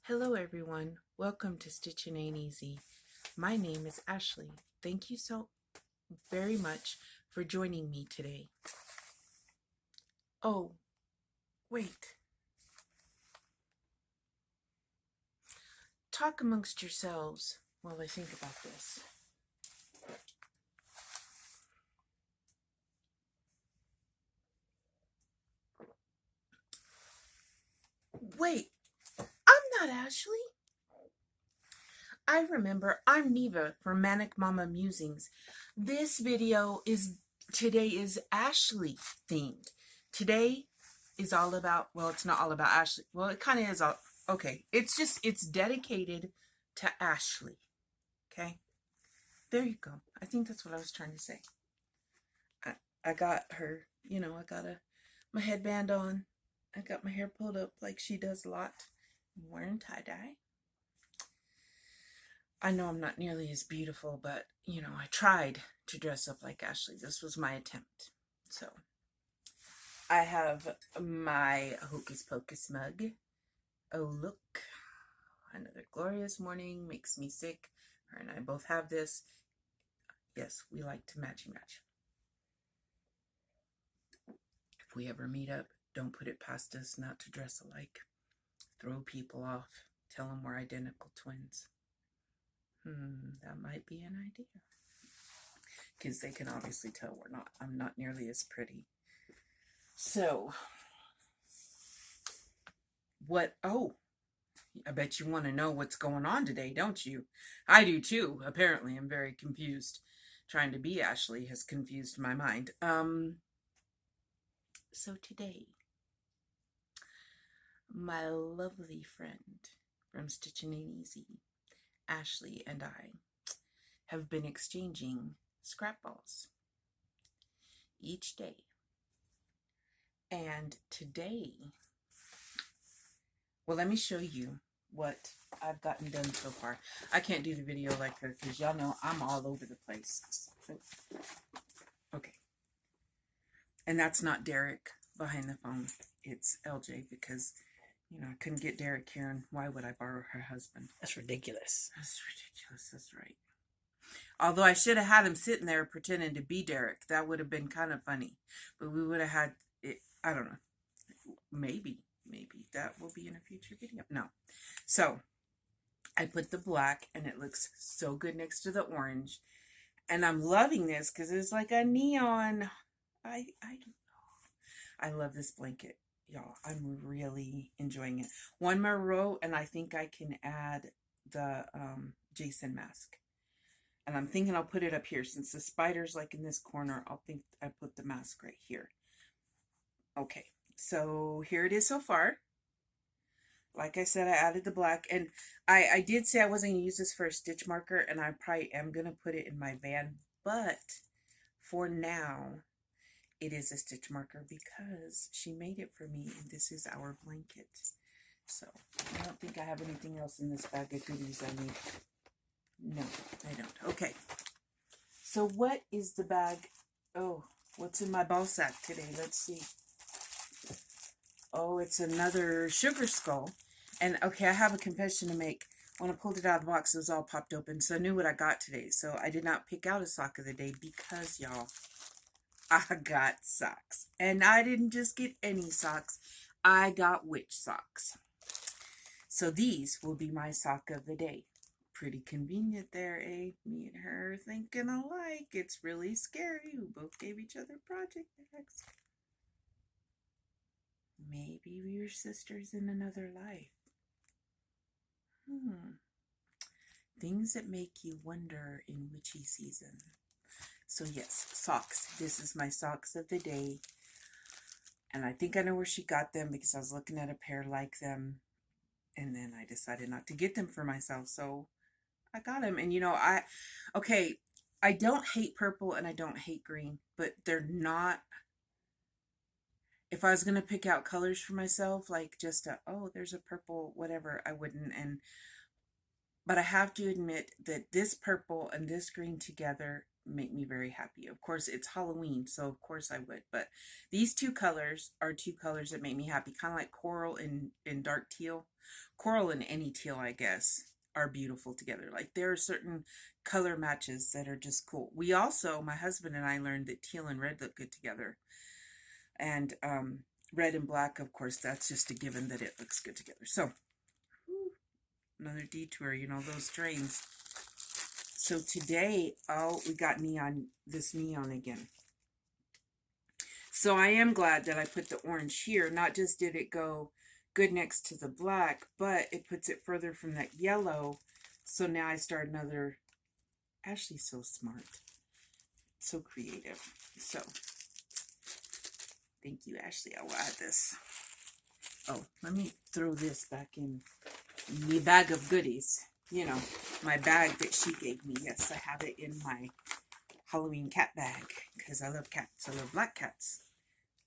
Hello everyone, welcome to Stitchin' Ain't Easy. My name is Ashley. Thank you so very much for joining me today. Oh, wait. Talk amongst yourselves while I think about this. Wait, I'm not Ashley. I remember, I'm Neva from Manic Mama Musings. This video today is Ashley themed. Today is all about, well, it's not all about Ashley. Well, it kind of is all, okay. It's dedicated to Ashley. Okay. There you go. I think that's what I was trying to say. I got her, I got my headband on. I got my hair pulled up like she does a lot. I'm wearing tie-dye. I know I'm not nearly as beautiful, but, I tried to dress up like Ashley. This was my attempt. So, I have my Hocus Pocus mug. Oh, look. Another glorious morning makes me sick. Her and I both have this. Yes, we like to matchy match. If we ever meet up, don't put it past us not to dress alike. Throw people off. Tell them we're identical twins. That might be an idea. Because they can obviously tell I'm not nearly as pretty. So, I bet you want to know what's going on today, don't you? I do too. Apparently, I'm very confused. Trying to be Ashley has confused my mind. So today, my lovely friend from Stitchin' Ain't Easy, Ashley, and I have been exchanging scrap balls each day. And today, well, let me show you what I've gotten done so far. I can't do the video like her because y'all know I'm all over the place. Okay. And that's not Derek behind the phone. It's LJ because, I couldn't get Derek here, and why would I borrow her husband? That's ridiculous. That's ridiculous. That's right. Although I should have had him sitting there pretending to be Derek. That would have been kind of funny. But we would have had it. I don't know. Maybe that will be in a future video. No. So I put the black and it looks so good next to the orange. And I'm loving this because it's like a neon. I don't know. I love this blanket. Y'all, I'm really enjoying it. One more row and I think I can add the Jason mask. And I'm thinking I'll put it up here. Since the spider's like in this corner, I'll think I put the mask right here. Okay, so here it is so far. Like I said, I added the black. And I did say I wasn't going to use this for a stitch marker. And I probably am going to put it in my van. But for now, it is a stitch marker because she made it for me. And this is our blanket. So I don't think I have anything else in this bag of goodies I need. No, I don't. Okay. So what is the bag? Oh, what's in my ball sack today? Let's see. Oh, it's another sugar skull. And okay, I have a confession to make. When I pulled it out of the box, it was all popped open. So I knew what I got today. So I did not pick out a sock of the day because, y'all, I got socks. And I didn't just get any socks. I got witch socks. So these will be my sock of the day. Pretty convenient there, eh? Me and her thinking alike. It's really scary. We both gave each other project bags. Maybe we were sisters in another life. Things that make you wonder in witchy season. So yes, socks. This is my socks of the day. And I think I know where she got them because I was looking at a pair like them. And then I decided not to get them for myself. So I got them. And I don't hate purple and I don't hate green, but they're not. If I was going to pick out colors for myself, like just there's a purple, whatever, I wouldn't. And But I have to admit that this purple and this green together make me very happy. Of course, it's Halloween, so of course I would. But these two colors are two colors that make me happy. Kind of like coral and dark teal. Coral and any teal, I guess, are beautiful together. Like there are certain color matches that are just cool. We also, my husband and I learned that teal and red look good together. And red and black, of course, that's just a given that it looks good together. So, another detour, you know, those trains. So today, oh, we got this neon again. So I am glad that I put the orange here. Not just did it go good next to the black, but it puts it further from that yellow. So now I start another. Ashley's so smart. So creative. So, thank you, Ashley. I will add this. Oh, let me throw this back in the bag of goodies. You know, my bag that she gave me. Yes, I have it in my Halloween cat bag because I love cats. I love black cats.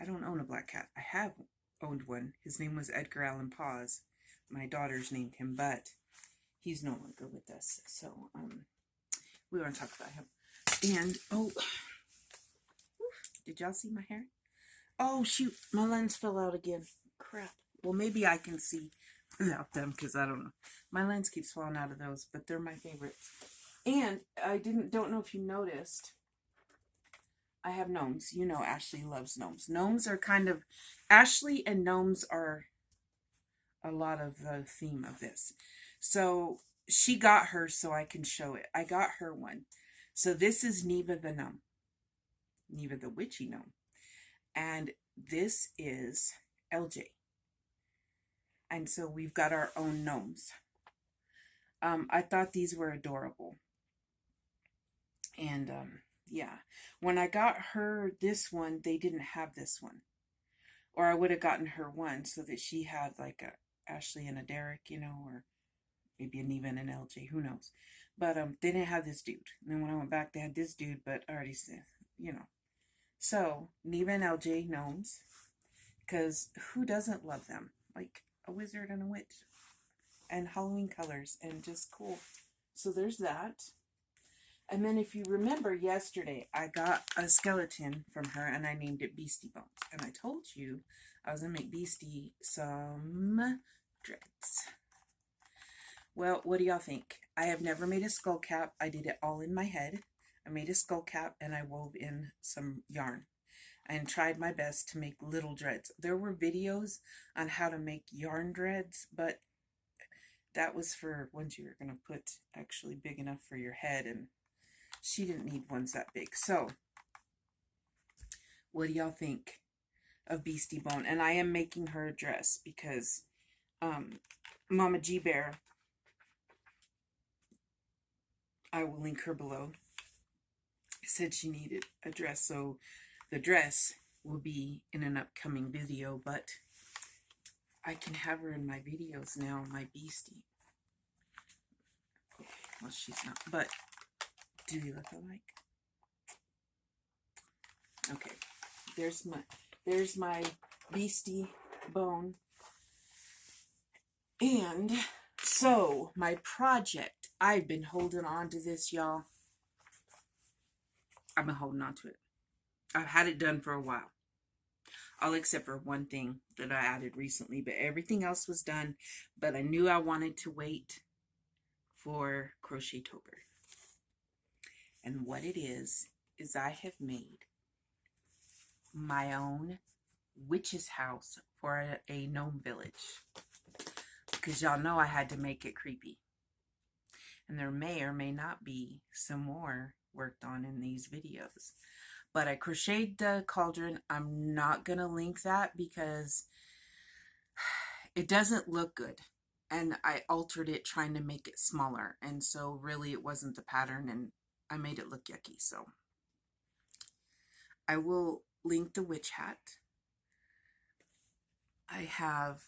I don't own a black cat. I have owned one. His name was Edgar Allan Paws. My daughters named him, but he's no longer with us. So, we want to talk about him. And, oh, did y'all see my hair? Oh, shoot, my lens fell out again. Crap. Well, maybe I can see without them because I don't know. My lens keeps falling out of those, but they're my favorites. And I don't know if you noticed, I have gnomes. You know Ashley loves gnomes. Gnomes are kind of, Ashley and gnomes are a lot of the theme of this. So she got her so I can show it. I got her one. So this is Neva the gnome. Neva the witchy gnome. And this is LJ. And so we've got our own gnomes. I thought these were adorable. And yeah, when I got her this one, they didn't have this one. Or I would have gotten her one so that she had like a Ashley and a Derek, you know, or maybe an Neva and an LJ, who knows. But they didn't have this dude. And then when I went back, they had this dude, but I already said, you know. So, Neva and LJ gnomes, because who doesn't love them? Like a wizard and a witch. And Halloween colors, and just cool. So there's that. And then if you remember yesterday, I got a skeleton from her, and I named it Beastie Bones. And I told you I was going to make Beastie some dreads. Well, what do y'all think? I have never made a skull cap. I did it all in my head. I made a skull cap, and I wove in some yarn. And tried my best to make little dreads. There were videos on how to make yarn dreads, but that was for ones you were going to put actually big enough for your head, and she didn't need ones that big. So, what do y'all think of Beastie Bone? And I am making her a dress because Mama G Bear, I will link her below, said she needed a dress. So, the dress will be in an upcoming video, but I can have her in my videos now, my Beastie. Okay, well, she's not, but do you look alike? Okay, there's my Beastie Bone. And so, my project, I've been holding on to this, y'all. I've been holding on to it. I've had it done for a while. All except for one thing that I added recently, but everything else was done. But I knew I wanted to wait for Crochettober. And what it is I have made my own witch's house for a gnome village. Because y'all know I had to make it creepy. And there may or may not be some more worked on in these videos. But I crocheted the cauldron. I'm not going to link that because it doesn't look good. And I altered it trying to make it smaller. And so really it wasn't the pattern, and I made it look yucky. So I will link the witch hat. I have,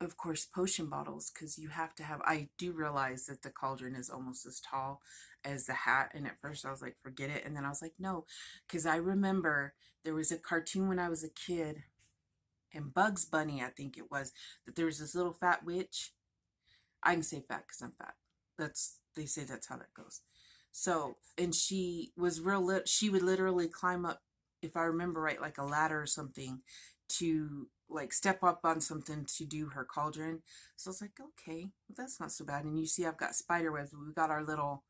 of course, potion bottles, because you have to have, I do realize that the cauldron is almost as tall as the hat, and at first I was like, forget it, and then I was like, no, because I remember there was a cartoon when I was a kid, and Bugs Bunny, I think it was, that there was this little fat witch. I can say fat because I'm fat, they say that's how that goes. So, and she was she would literally climb up, if I remember right, like a ladder or something, to like step up on something to do her cauldron. So I was like, okay, well, that's not so bad. And you see I've got spiderwebs. We've got our little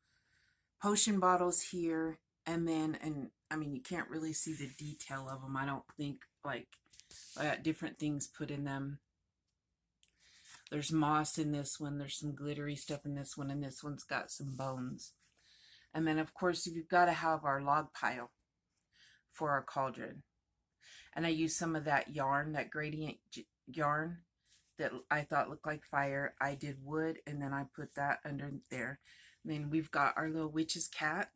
potion bottles here, and then, and I mean, you can't really see the detail of them, I don't think. Like, I got different things put in them. There's moss in this one, there's some glittery stuff in this one, and this one's got some bones. And then, of course, we've got to have our log pile for our cauldron. And I used some of that yarn, that gradient yarn that I thought looked like fire. I did wood, and then I put that under there. And then we've got our little witch's cat,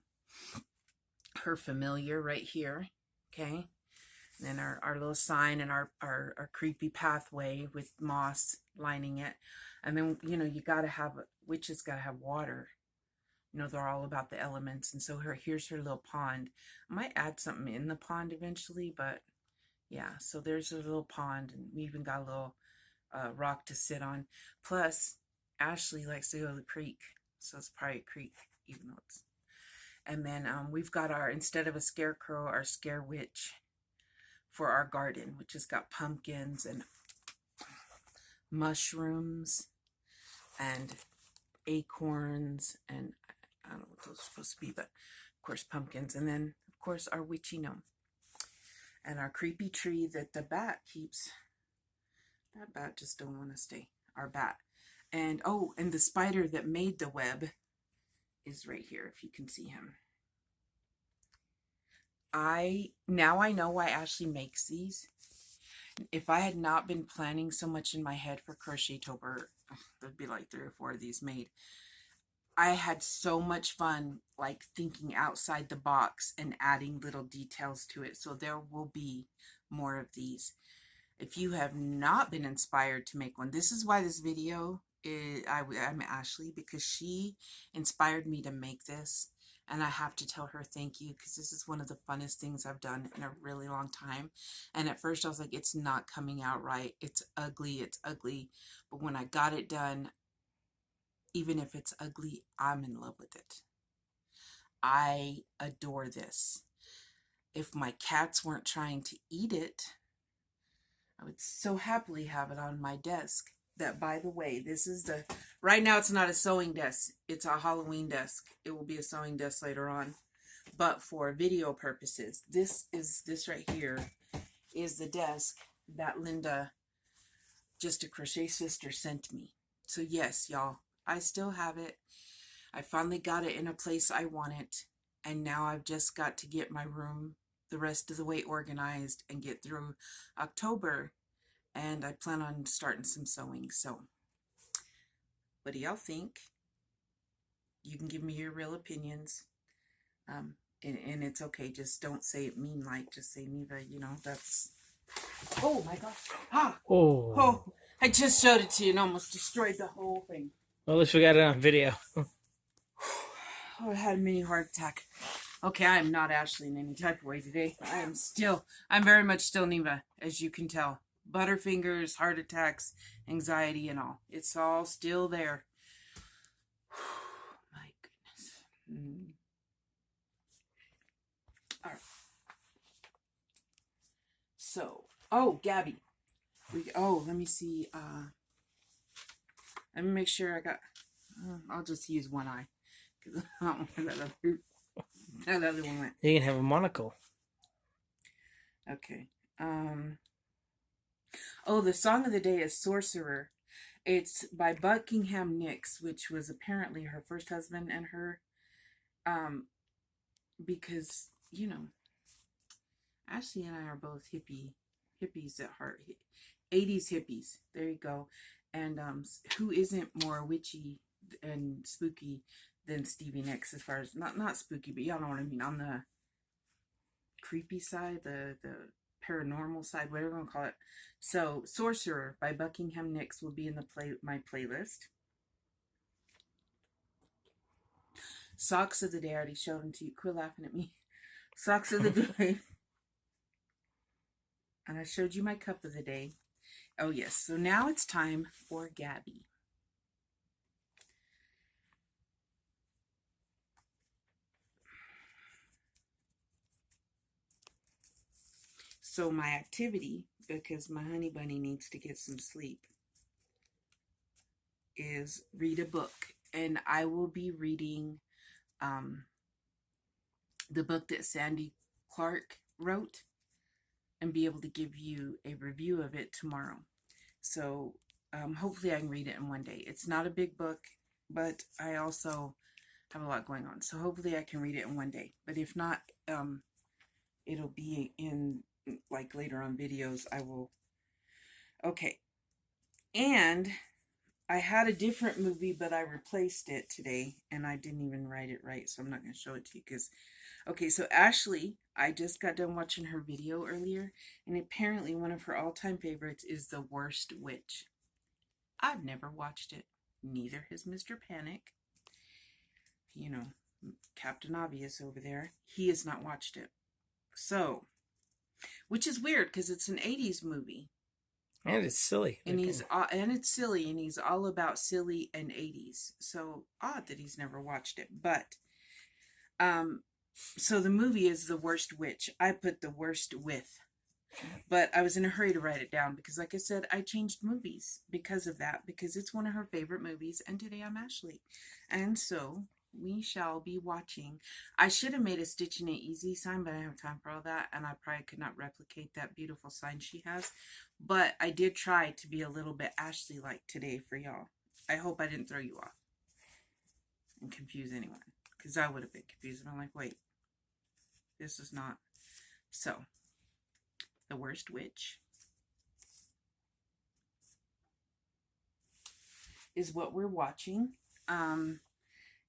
her familiar right here, okay? And then our little sign, and our creepy pathway with moss lining it. And then, you know, you got to have, witches got to have water. You know, they're all about the elements. And so here's her little pond. I might add something in the pond eventually, but yeah. So there's a little pond, and we even got a little rock to sit on. Plus, Ashley likes to go to the creek, so it's probably a creek, even though it's. And then we've got our, instead of a scarecrow, our scare witch for our garden, which has got pumpkins and mushrooms and acorns, and I don't know what those are supposed to be, but of course pumpkins. And then of course our witchy gnome and our creepy tree that the bat keeps. That bat just don't want to stay. Our bat. And oh, and the spider that made the web is right here, if you can see him. Now I know why Ashley makes these. If I had not been planning so much in my head for Crochet-tober, there'd be like 3 or 4 of these made. I had so much fun, like, thinking outside the box and adding little details to it. So there will be more of these. If you have not been inspired to make one, this is why this video is, I'm Ashley, because she inspired me to make this. And I have to tell her thank you, because this is one of the funnest things I've done in a really long time. And at first I was like, it's not coming out right. It's ugly. It's ugly. But when I got it done, even if it's ugly, I'm in love with it. I adore this. If my cats weren't trying to eat it, I would so happily have it on my desk. That, by the way, this is the, right now it's not a sewing desk. It's a Halloween desk. It will be a sewing desk later on. But for video purposes, this right here is the desk that Linda, Just a Crochet Sister, sent me. So yes, y'all, I still have it. I finally got it in a place I want it. And now I've just got to get my room the rest of the way organized and get through October. And I plan on starting some sewing. So what do y'all think? You can give me your real opinions. And it's okay. Just don't say it mean like. Just say Neva, you know, that's... Oh my gosh. Ah! Oh, I just showed it to you and almost destroyed the whole thing. Well, at least we got it on video. Oh, I had a mini heart attack. Okay, I am not Ashley in any type of way today. I'm very much still Neva, as you can tell. Butterfingers, heart attacks, anxiety, and all. It's all still there. My goodness. All right. So, oh, Gabby. Let me see. Let me make sure I got... I'll just use one eye. Because I don't want that other one went. You can have a monocle. Okay. Oh, the song of the day is Sorcerer. It's by Buckingham Nicks, which was apparently her first husband and her, because, you know, Ashley and I are both hippies at heart. 80s hippies. There you go. And who isn't more witchy and spooky than Stevie Nicks, as far as, not spooky, but y'all know what I mean, on the creepy side, the paranormal side, whatever you want to call it. So, Sorcerer by Buckingham Nicks will be in my playlist. Socks of the day, I already showed them to you. Quit laughing at me. Socks of the day. And I showed you my cup of the day. Oh yes, so now it's time for Gabby. So my activity, because my honey bunny needs to get some sleep, is read a book. And I will be reading the book that Sandy Clark wrote and be able to give you a review of it tomorrow. So hopefully I can read it in one day. It's not a big book, but I also have a lot going on. So hopefully I can read it in one day. But if not, it'll be in like later on videos. I will. Okay. And I had a different movie, but I replaced it today, and I didn't even write it right, so I'm not going to show it to you because, okay, so Ashley, I just got done watching her video earlier, and apparently one of her all-time favorites is The Worst Witch. I've never watched it. Neither has Mr. Panic. You know, Captain Obvious over there. He has not watched it. So, which is weird because it's an 80s movie. And it's silly. And it's silly, and he's all about silly and 80s. So odd that he's never watched it. But so the movie is The Worst Witch. I put The Worst With. But I was in a hurry to write it down because, like I said, I changed movies because of that, because it's one of her favorite movies, and today I'm Ashley. And so we shall be watching. I should have made a Stitchin' It Easy sign, but I don't have time for all that, and I probably could not replicate that beautiful sign she has. But I did try to be a little bit Ashley-like today for y'all. I hope I didn't throw you off and confuse anyone, because I would have been confused. And I'm like, wait, this is not. So, The Worst Witch is what we're watching.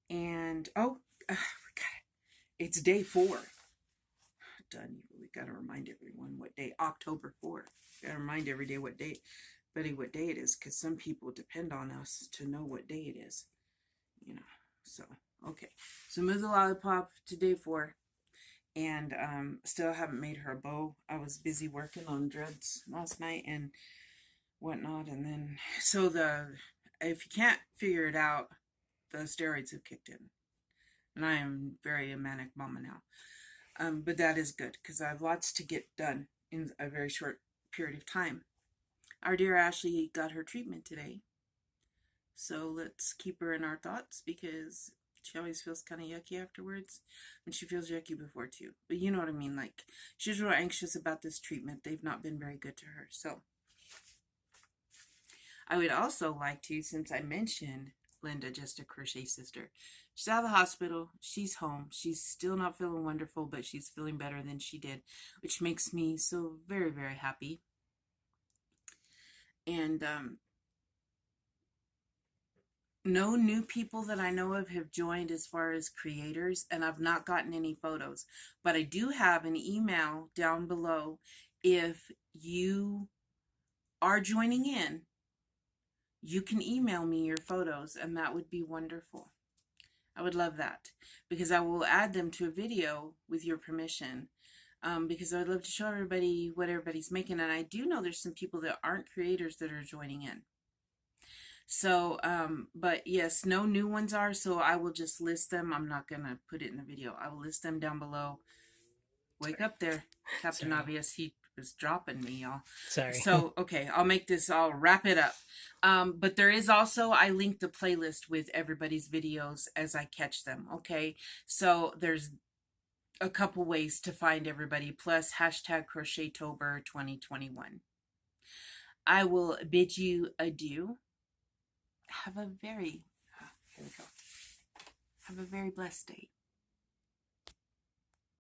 And oh, we got it. It's day 4. Done. We got to remind everyone what day. October 4th. Got to remind every day what day it is, because some people depend on us to know what day it is. You know. So okay. So move the lollipop to day 4. And still haven't made her a bow. I was busy working on dreads last night and whatnot. And then, so if you can't figure it out, the steroids have kicked in. And I am very a manic mama now. But that is good, because I have lots to get done in a very short period of time. Our dear Ashley got her treatment today. So let's keep her in our thoughts, because she always feels kind of yucky afterwards, and she feels yucky before too. But you know what I mean, like, she's real anxious about this treatment. They've not been very good to her. So I would also like to, since I mentioned Linda, just a crochet sister, she's out of the hospital, she's home, she's still not feeling wonderful, but she's feeling better than she did, which makes me so very, very happy. And no new people that I know of have joined as far as creators, and I've not gotten any photos. But I do have an email down below. If you are joining in, you can email me your photos, and that would be wonderful. I would love that, because I will add them to a video with your permission, because I would love to show everybody what everybody's making. And I do know there's some people that aren't creators that are joining in. So, but yes, no new ones are, so I will just list them. I'm not going to put it in the video. I will list them down below. Wake up there, Captain Obvious. He was dropping me, y'all. Sorry. So, okay, I'll wrap it up. But there is also, I linked the playlist with everybody's videos as I catch them, okay? So there's a couple ways to find everybody, plus hashtag Crochettober 2021. I will bid you adieu. Have a very blessed day.